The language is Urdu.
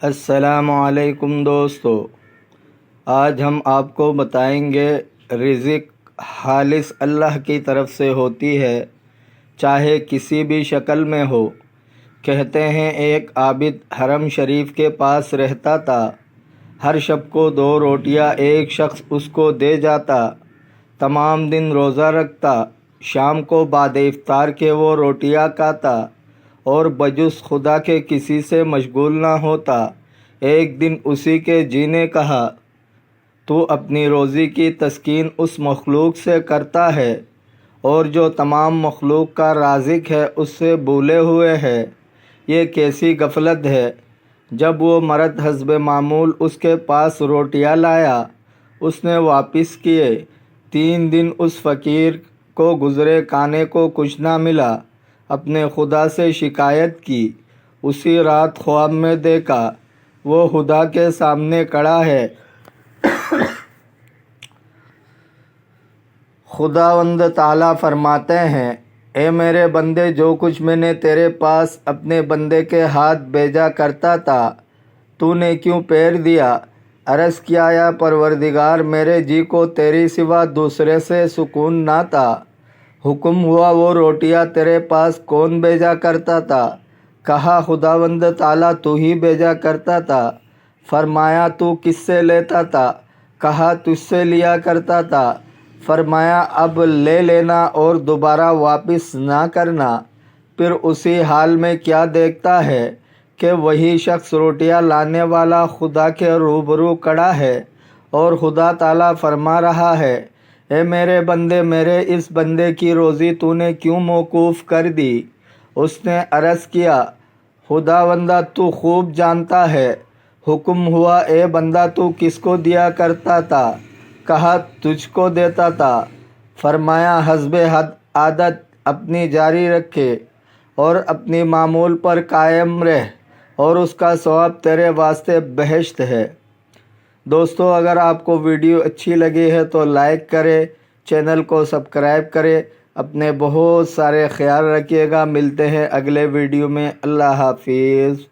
السلام علیکم دوستو، آج ہم آپ کو بتائیں گے رزق خالص اللہ کی طرف سے ہوتی ہے، چاہے کسی بھی شکل میں ہو۔ کہتے ہیں ایک عابد حرم شریف کے پاس رہتا تھا۔ ہر شب کو 2 روٹیاں ایک شخص اس کو دے جاتا، تمام دن روزہ رکھتا، شام کو بعد افطار کے وہ روٹیاں کھاتا اور بجز خدا کے کسی سے مشغول نہ ہوتا۔ ایک دن اسی کے جی نے کہا، تو اپنی روزی کی تسکین اس مخلوق سے کرتا ہے اور جو تمام مخلوق کا رازق ہے اس سے بھولے ہوئے ہے، یہ کیسی غفلت ہے۔ جب وہ مرد حسب معمول اس کے پاس روٹیاں لایا، اس نے واپس کیے۔ 3 دن اس فقیر کو گزرے، کھانے کو کچھ نہ ملا۔ اپنے خدا سے شکایت کی۔ اسی رات خواب میں دیکھا، وہ خدا کے سامنے کھڑا ہے۔ خداوند تعالیٰ فرماتے ہیں، اے میرے بندے، جو کچھ میں نے تیرے پاس اپنے بندے کے ہاتھ بھیجا کرتا تھا، تو نے کیوں پھیر دیا؟ عرض کیا، یا پروردگار، میرے جی کو تیری سوا دوسرے سے سکون نہ تھا۔ حکم ہوا، وہ روٹیاں تیرے پاس کون بھیجا کرتا تھا؟ کہا، خداوند تعالیٰ تو ہی بھیجا کرتا تھا۔ فرمایا، تو کس سے لیتا تھا؟ کہا، تجھ سے لیا کرتا تھا۔ فرمایا، اب لے لینا اور دوبارہ واپس نہ کرنا۔ پھر اسی حال میں کیا دیکھتا ہے کہ وہی شخص روٹیاں لانے والا خدا کے روبرو کھڑا ہے اور خدا تعالیٰ فرما رہا ہے، اے میرے بندے، میرے اس بندے کی روزی تو نے کیوں موقوف کر دی؟ اس نے عرض کیا، خداوندہ، تو خوب جانتا ہے۔ حکم ہوا، اے بندہ، تو کس کو دیا کرتا تھا؟ کہا، تجھ کو دیتا تھا۔ فرمایا، حسب عادت اپنی جاری رکھے اور اپنی معمول پر قائم رہ، اور اس کا ثواب تیرے واسطے بہشت ہے۔ دوستو، اگر آپ کو ویڈیو اچھی لگی ہے تو لائک کرے، چینل کو سبسکرائب کرے۔ اپنے بہت سارے خیال رکھیے گا۔ ملتے ہیں اگلے ویڈیو میں۔ اللہ حافظ۔